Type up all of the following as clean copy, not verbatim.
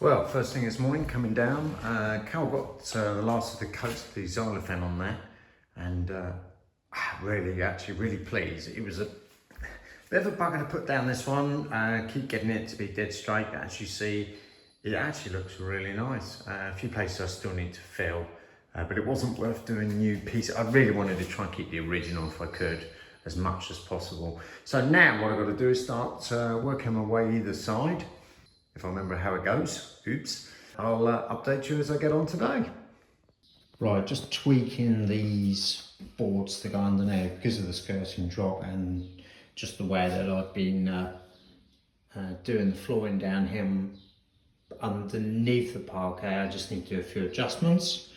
Well, first thing this morning, coming down, Carol got the last of the coats of the xylophone on there, and really pleased. It was a bit of a bugger to put down this one, keep getting it to be dead straight, but as you see, it actually looks really nice. A few places I still need to fill, but it wasn't worth doing new pieces. I really wanted to try and keep the original if I could, as much as possible. So now what I've got to do is start working my way either side. If I remember how it goes, oops, I'll update you as I get on today. Right, just tweaking these boards to go underneath because of the skirting drop and just the way that I've been doing the flooring down here underneath the parquet. I just need to do a few adjustments.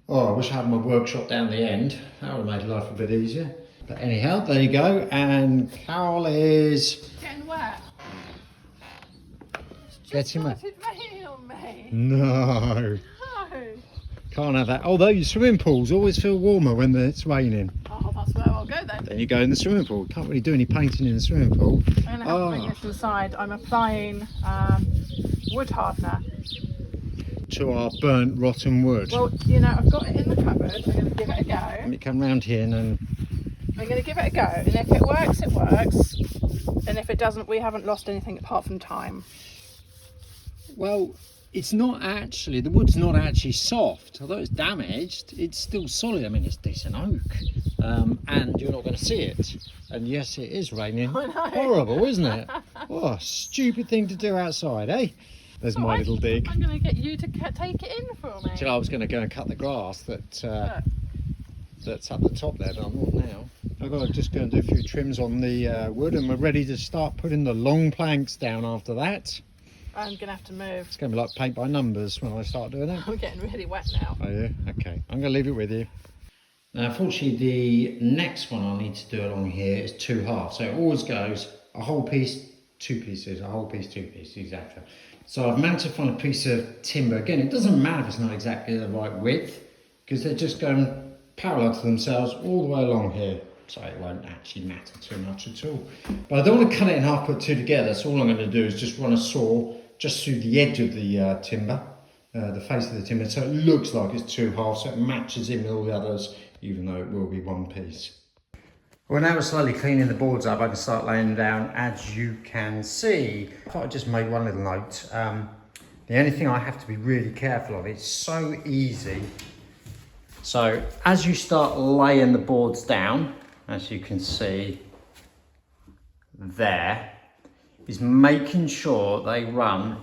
Oh, I wish I had my workshop down the end. That would have made life a bit easier. But anyhow, there you go. And Carol is getting wet. Getting wet. It's raining on me. No. No. Can't have that. Although your swimming pools always feel warmer when it's raining. Oh, that's where I'll go then. Then you go in the swimming pool. Can't really do any painting in the swimming pool. I'm going to have to bring this to the side. I'm applying wood hardener to our burnt rotten wood. Well, you know, I've got it in the cupboard. I'm going to give it a go. Let me come round here and I'm going to give it a go. And if it works, it works. And if it doesn't, we haven't lost anything apart from time. Well, it's not actually, the wood's not actually soft. Although it's damaged, it's still solid. I mean, it's decent oak. And you're not going to see it. And yes, it is raining. I know. Horrible, isn't it? What a stupid thing to do outside, eh? There's my little dig. I'm going to get you to take it in for me. Till I was going to go and cut the grass that's at the top there, but I'm not now. I've got to just go and do a few trims on the wood, and we're ready to start putting the long planks down after that. I'm going to have to move. It's going to be like paint by numbers when I start doing it. I'm getting really wet now. Are you? Okay, I'm going to leave it with you. Now, unfortunately, the next one I need to do along here is 2 halves. So it always goes a whole piece, 2 pieces, a whole piece, 2 pieces, exactly. So I've managed to find a piece of timber. Again, it doesn't matter if it's not exactly the right width, because they're just going parallel to themselves all the way along here. So it won't actually matter too much at all. But I don't want to cut it in half, put 2 together. So all I'm going to do is just run a saw just through the edge of the timber, the face of the timber, so it looks like it's 2 halves, so it matches in with all the others, even though it will be 1 piece. Well, now we're slowly cleaning the boards up, I can start laying down, as you can see. I thought I'd just make one little note. The only thing I have to be really careful of, it's so easy. So as you start laying the boards down, as you can see there, is making sure they run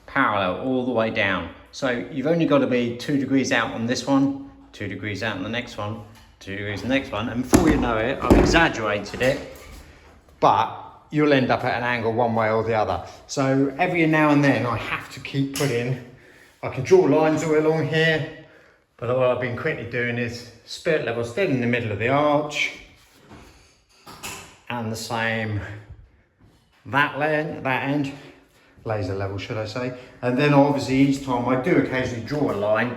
parallel all the way down. So you've only got to be 2 degrees out on this one, 2 degrees out on the next one, 2 degrees on the next one, and before you know it, I've exaggerated it, but you'll end up at an angle one way or the other. So every now and then I have to keep putting, I can draw lines all along here, but what I've been quickly doing is spirit level steady in the middle of the arch, and the same that end, laser level should I say, and then obviously each time I do occasionally draw a line,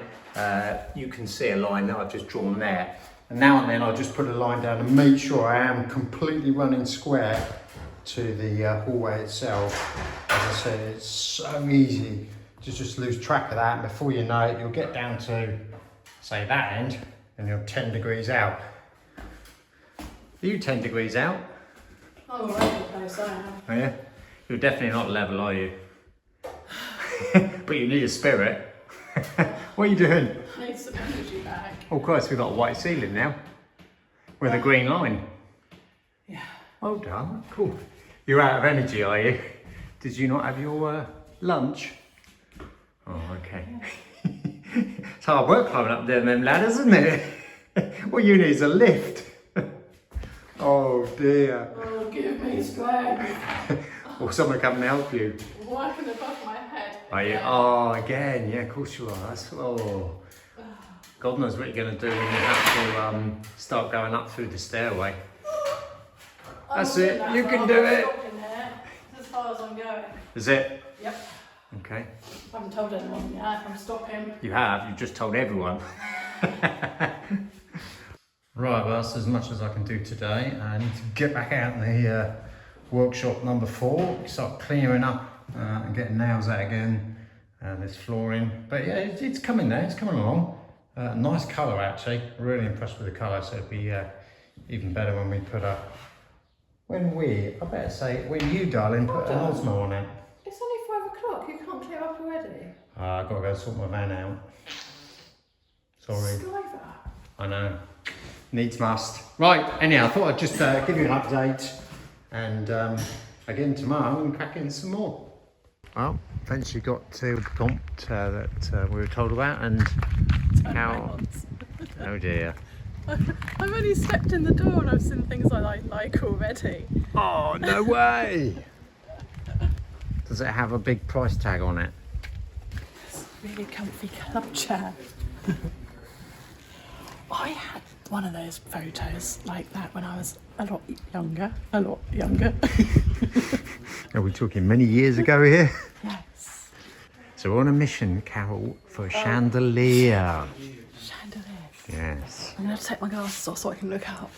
you can see a line that I've just drawn there, and now and then I'll just put a line down and make sure I am completely running square to the hallway itself. As I said, it's so easy to just lose track of that, and before you know it, you'll get down to say that end and you're 10 degrees out. Are you 10 degrees out? I'm all over the place, I am. Oh yeah? You're definitely not level, are you? But you need a spirit. What are you doing? I need some energy back. Oh, of course, we've got a white ceiling now. With a green line. Yeah. Oh, darn, cool. You're out of energy, are you? Did you not have your lunch? Oh, okay. It's hard work climbing up them ladders, isn't it? What you need is a lift. Oh dear. Oh, give me strength. Or someone come and help you. Working above my head. Are you? Oh, again, yeah, of course you are. That's, oh. God knows what you're going to do when you have to start going up through the stairway. That's it, you can do it. As far as I'm going. Is it? Yep. Okay. I haven't told anyone yet, I'm stopping. You have, you've just told everyone. Right, well that's as much as I can do today. I need to get back out in the workshop number 4, start clearing up and getting nails out again, There's flooring, but yeah, it's coming there, it's coming along. Nice colour actually, really impressed with the colour, so it'd be even better when we put a, I better say, when you, darling, put an osmo on it. It's only 5 o'clock, you can't clear up already. I've got to go sort my van out. Sorry. Sliver. I know, needs must. Right, anyhow, I thought I'd just give you an update, and again tomorrow I'm cracking some more. Well, eventually got to the prompt that we were told about, and how... Oh dear. I've only stepped in the door and I've seen things I like already. Oh, no way! Does it have a big price tag on it? It's a really comfy club chair. I had one of those photos like that when I was a lot younger. Are we talking many years ago here? Yes. So we're on a mission, Carol, for a chandelier. Chandelier. Yes. I'm going to take my glasses off so I can look up.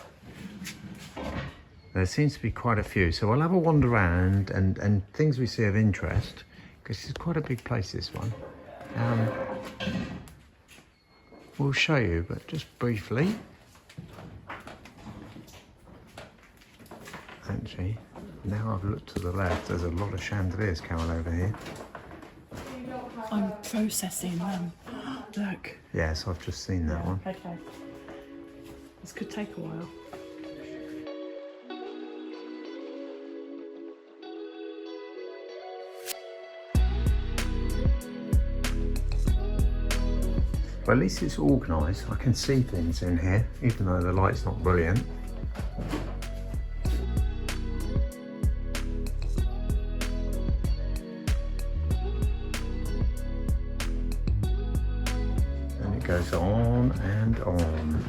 There seems to be quite a few, so we'll have a wander around and things we see of interest, because it's quite a big place, this one. We'll show you, but just briefly. Actually, now I've looked to the left, there's a lot of chandeliers, Carol, over here. I'm processing them. Look. Yes, I've just seen that one. Okay. This could take a while. Well, at least it's organised. I can see things in here, even though the light's not brilliant. And it goes on and on.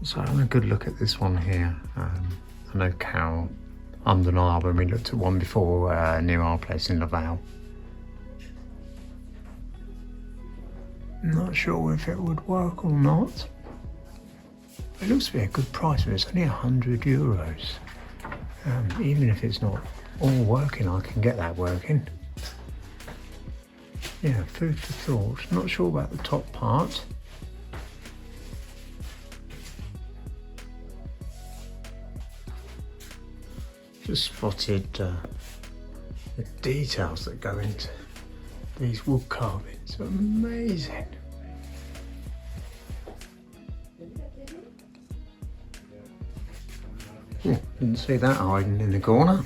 So having a good look at this one here. I know Carol undeniable when we looked at one before near our place in Laval. Not sure if it would work or not. It looks to be a good price, but it's only €100. Even if it's not all working, I can get that working. Yeah, food for thought. Not sure about the top part. Just spotted the details that go into these wood carvings. Amazing. Oh, didn't see that hiding in the corner.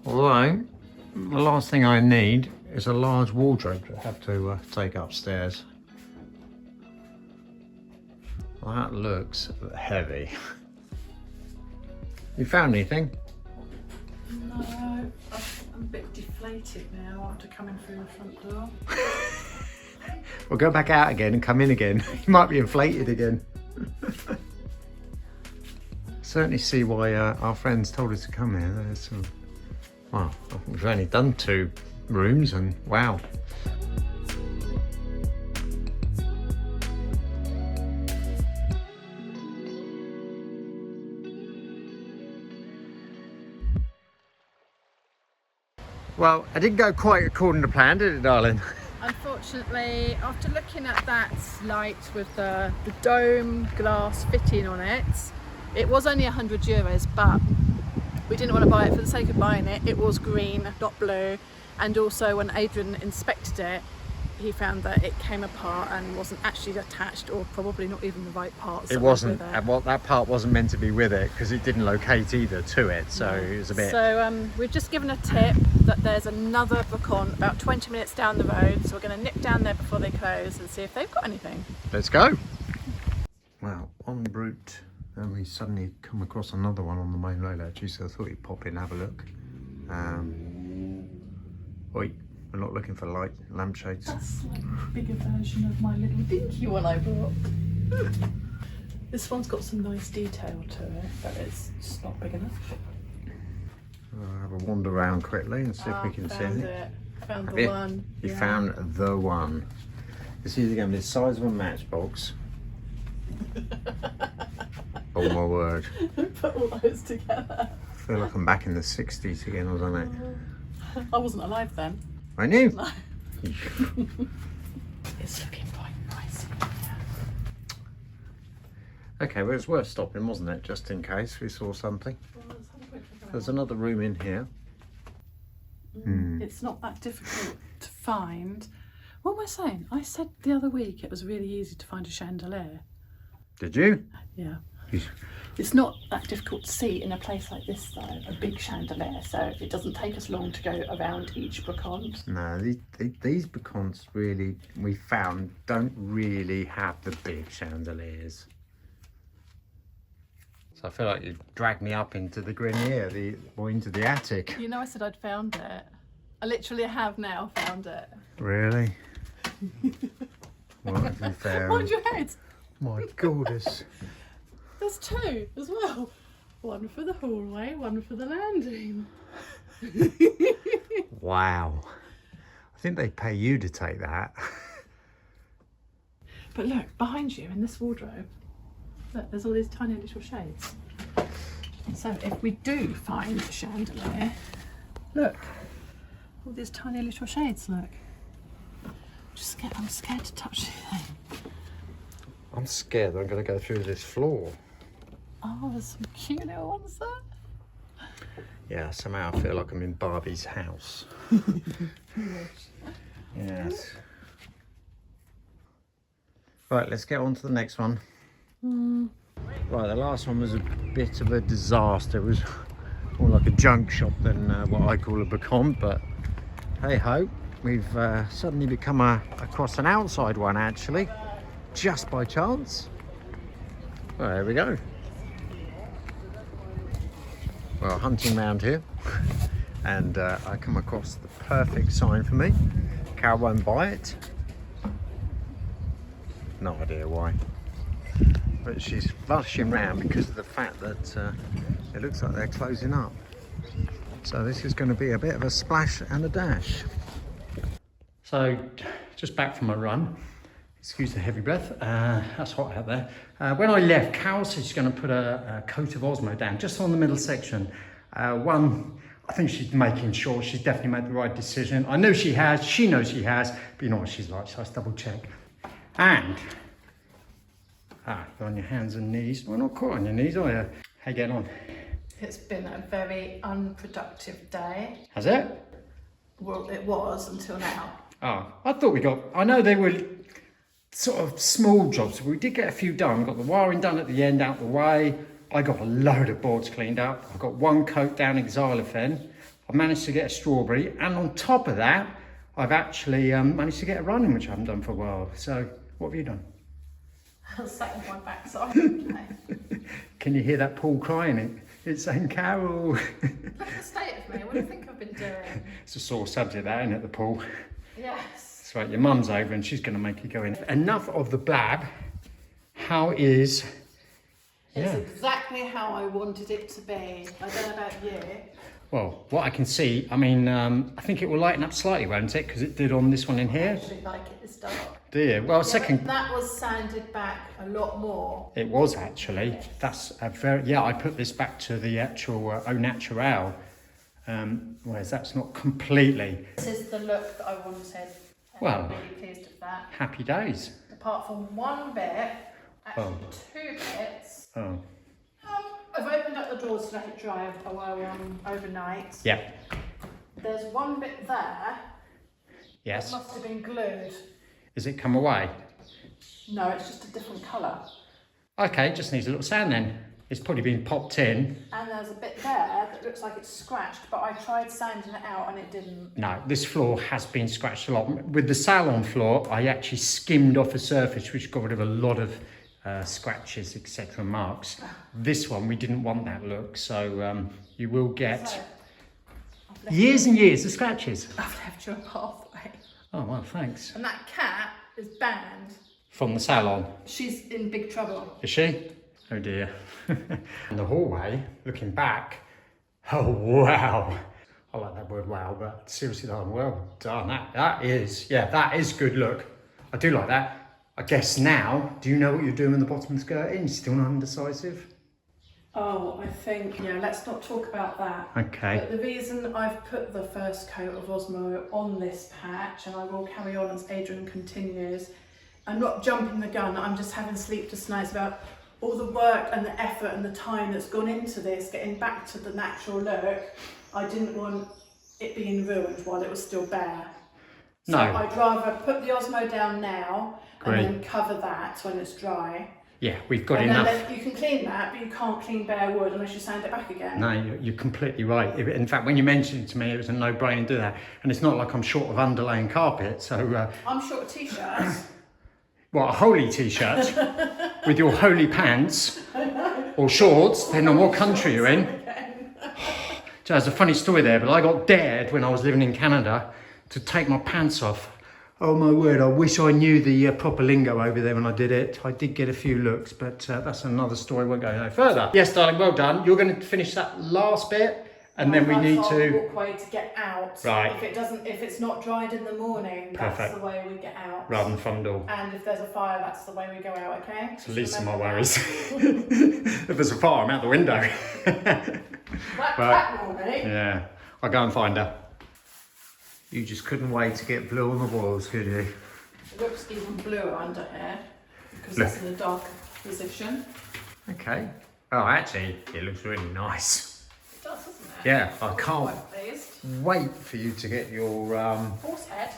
Although, the last thing I need is a large wardrobe to have to take upstairs. That looks heavy. You found anything? No, I'm a bit deflated now after coming through the front door. We'll go back out again and come in again. You might be inflated again. Certainly see why our friends told us to come here. There's some... Well, we've only done 2 rooms and wow. Well, I didn't go quite according to plan, did it, darling? Unfortunately, after looking at that light with the dome glass fitting on it, it was only €100, but we didn't want to buy it for the sake of buying it. It was green, not blue, and also when Adrian inspected it, he found that it came apart and wasn't actually attached, or probably not even the right parts. It wasn't, well, that part wasn't meant to be with it because it didn't locate either to it, so it was a bit... So we've just given a tip that there's another bookon about 20 minutes down the road, so we're going to nip down there before they close and see if they've got anything. Let's go! Well, en route, and we suddenly come across another one on the main road actually, so I thought you'd pop in and have a look. Oi, We're not looking for light lampshades. That's like a bigger version of my little dinky one I bought. This one's got some nice detail to it, but it's just not big enough. I'll have a wander around quickly and see if we can see it. Found the one. You found the one. This is going to be the size of a matchbox. Oh my word. Put all those together. I feel like I'm back in the 60s again or something. I wasn't alive then. I knew. No. It's looking quite nice. Okay, well it's worth stopping, wasn't it? Just in case we saw something. There's another room in here. It's not that difficult to find. What am I saying? I said the other week it was really easy to find a chandelier. Did you? Yeah. It's not that difficult to see in a place like this though, a big chandelier, so it doesn't take us long to go around each brocante. No, these beacons really, we found, don't really have the big chandeliers. So I feel like you dragged me up into the grenier, or into the attic. You know I said I'd found it. I literally have now found it. Really? What have you found? Mind your head. My goodness. There's two as well. One for the hallway, one for the landing. Wow. I think they pay you to take that. But look, behind you in this wardrobe, look, there's all these tiny little shades. So if we do find the chandelier, look, all these tiny little shades, look. I'm scared to touch anything. I'm scared I'm going to go through this floor. Oh, there's some cute little ones there. Yeah, somehow I feel like I'm in Barbie's house. Yes. Right, let's get on to the next one. Right, the last one was a bit of a disaster. It was more like a junk shop than what I call a beacon, but hey ho, we've suddenly come across an outside one actually, just by chance. Well, there we go. Well, hunting round here, and I come across the perfect sign for me. Carol won't buy it. No idea why. But she's rushing round because of the fact that it looks like they're closing up. So this is going to be a bit of a splash and a dash. So, just back from a run. Excuse the heavy breath, that's hot out there. When I left, Carol said she's going to put a coat of Osmo down, just on the middle section. I think she's making sure she's definitely made the right decision. I know she has, she knows she has, but you know what she's like, so let's double check. And, you're on your hands and knees. Well, not quite on your knees, are you? How you getting on? It's been a very unproductive day. Has it? Well, it was until now. Oh, I thought I know they were sort of small jobs, but we did get a few done. We got the wiring done at the end, out the way. I got a load of boards cleaned up. I've got one coat down in xylophane. I've managed to get a strawberry, and on top of that, I've actually managed to get a run in, which I haven't done for a while. So, what have you done? I was sat on my backside. Can you hear that Paul crying? It's saying, Carol. Look at the state of me. What do you think I've been doing? It's a sore subject, that, isn't it, the Paul? Yes. That's right, your mum's over and she's going to make you go in. Enough of the blab. How is... It's exactly how I wanted it to be. I don't know about you. Well, what I can see, I mean, I think it will lighten up slightly, won't it? Because it did on this one in here. I actually like it this dark. Do you? Well, second... That was sanded back a lot more. It was actually. Yes. That's a very... Yeah, I put this back to the actual au naturel. Whereas that's not completely... This is the look that I wanted. Well, I'm really pleased with that. Happy days. Apart from one bit, actually two bits. Oh. I've opened up the drawers to let it dry overnight. Yep. There's one bit there. Yes. That must have been glued. Has it come away? No, it's just a different colour. Okay, just needs a little sand then. It's probably been popped in. And there's a bit there that looks like it's scratched, but I tried sanding it out and it didn't. No, this floor has been scratched a lot. With the salon floor, I actually skimmed off a surface which got rid of a lot of scratches, etc., marks. This one, we didn't want that look, so you will get... So, Years and years of scratches. I've left you a pathway. Oh, well, thanks. And that cat is banned. From the salon. She's in big trouble. Is she? Oh dear. And the hallway, looking back, oh wow. I like that word wow, but seriously done, well done. That is good look. I do like that. I guess now, do you know what you're doing in the bottom skirting? Still not indecisive? Oh, I think, yeah, let's not talk about that. Okay. But the reason I've put the first coat of Osmo on this patch, and I will carry on as Adrian continues, I'm not jumping the gun, I'm just having sleepless nights about all the work and the effort and the time that's gone into this, getting back to the natural look. I didn't want it being ruined while it was still bare. So No. I'd rather put the Osmo down now Great. and then cover that when it's dry. Yeah, we've got And enough. then you can clean that, but you can't clean bare wood unless you sand it back again. No, you're completely right. In fact, when you mentioned it to me, it was a no-brainer to do that. And it's not like I'm short of underlaying carpet, so... I'm short of t-shirts. What, a holy t-shirt with your holy pants or shorts, depending on what country you're in. So there's a funny story there, but I got dared when I was living in Canada to take my pants off. Oh my word, I wish I knew the proper lingo over there when I did it. I did get a few looks, but that's another story. Won't go no further. Yes, darling, well done. You're going to finish that last bit, and then we need to... walkway to get out. Right. If it's not dried in the morning, Perfect. that's the way we get out. Rather than front door. And if there's a fire, that's the way we go out, okay? It's the least of my worries. If there's a fire, I'm out the window. That cat morning. Yeah, I'll go and find her. You just couldn't wait to get blue on the walls, could you? It looks even bluer under here because Look. it's in a darker position. Okay. Oh, actually, it looks really nice. It does, doesn't it? Yeah, I I'm can't quite pleased. wait for you to get your... Horse head.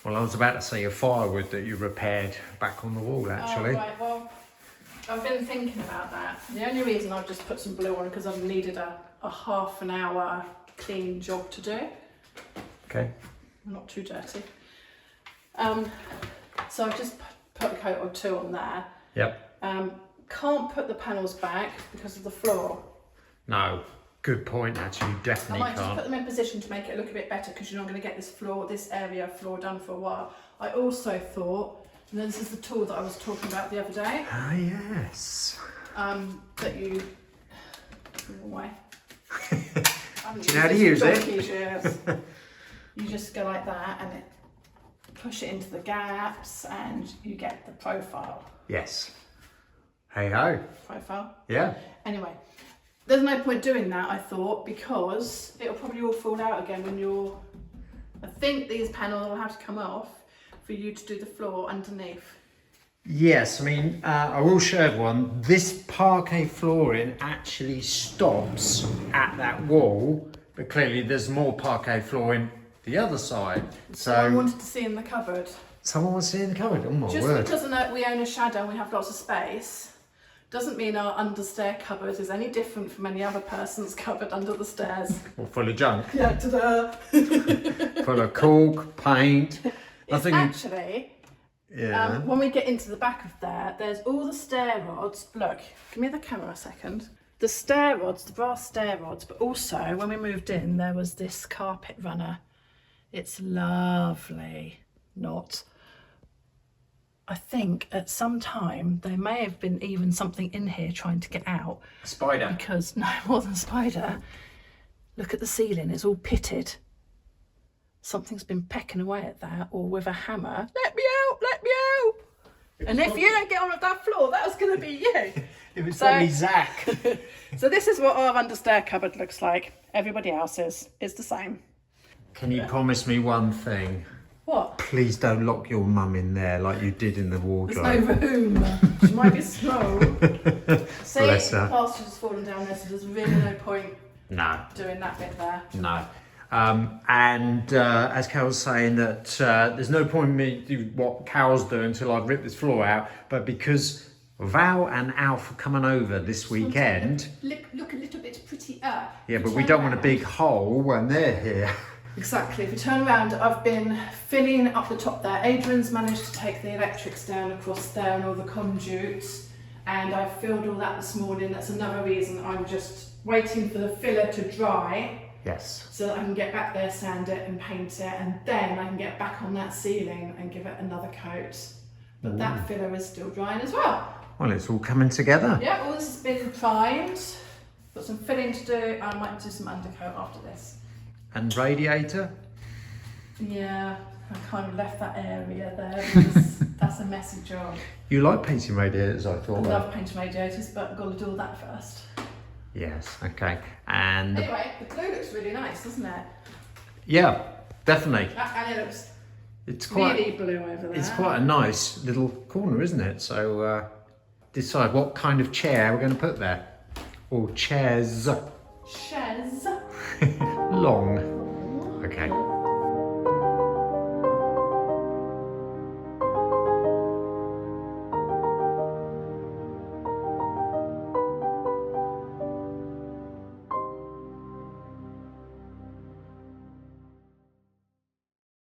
Well, I was about to say your firewood that you repaired back on the wall, actually. Oh, right, well, I've been thinking about that. The only reason I've just put some blue on because I've needed a half an hour clean job to do. Okay. Not too dirty. So I've just put a coat or two on there. Yep. Can't put the panels back because of the floor. No, good point, actually. You I definitely might just can't. put them in position to make it look a bit better because you're not going to get this area of floor done for a while. I also thought, and this is the tool that I was talking about the other day, Ah, yes. that you... Away. Do you know how to use it? Yes. You just go like that and it push it into the gaps and you get the profile. Yes. Hey ho. Profile. Yeah. Anyway, there's no point doing that, I thought, because it'll probably all fall out again when you're... I think these panels will have to come off for you to do the floor underneath. Yes, I mean, I will share everyone, this parquet flooring actually stops at that wall, but clearly there's more parquet flooring the other side. So I wanted to see in the cupboard. someone wants to see in the cupboard, oh my Just word. because we own a Chateau and we have lots of space, doesn't mean our understair cupboard is any different from any other person's cupboard under the stairs. Or full of junk. Yeah, ta-da! Full of cork, paint, nothing. Actually, Yeah. when we get into the back of there, there's all the stair rods. Look, give me the camera a second. The stair rods, the brass stair rods, but also when we moved in, there was this carpet runner. It's lovely. Not. I think at some time there may have been even something in here trying to get out. Spider. Because, no, more than a spider. Look at the ceiling, it's all pitted. Something's been pecking away at that, or with a hammer. Let me out, let me out. And if you don't get on with that floor, that's going to be you. It was So- probably Zach. So this is what our understair cupboard looks like. Everybody else's is the same. Can you promise me one thing? What? Please don't lock your mum in there like you did in the There's wardrobe. no room. She might be slow. See, Bless her. the plaster's just fallen down there, so there's really no point No, doing that bit there. no. As Carol's saying that there's no point in me do what Carol's doing until I've ripped this floor out, but because Val and Alf are coming over this weekend, Look a little bit prettier. yeah, but we don't want a big hole when they're here. Exactly. If you turn around, I've been filling up the top there. Adrian's managed to take the electrics down across there and all the conduits, and I've filled all that this morning. That's another reason I'm just waiting for the filler to dry Yes. So that I can get back there, sand it and paint it, and then I can get back on that ceiling and give it another coat. But that filler is still drying as well. Well, it's all coming together. Yeah, all this has been primed. Got some filling to do. I might do some undercoat after this. And radiator? Yeah, I kind of left that area there because that's a messy job. You like painting radiators, I thought. I love painting radiators, but I've got to do all that first. Yes, okay. And Anyway, the glue looks really nice, doesn't it? yeah, definitely. And it looks It's quite really blue over there. It's quite a nice little corner, isn't it? So decide what kind of chair we're going to put there. Or chairs. Chaise. Long. Okay.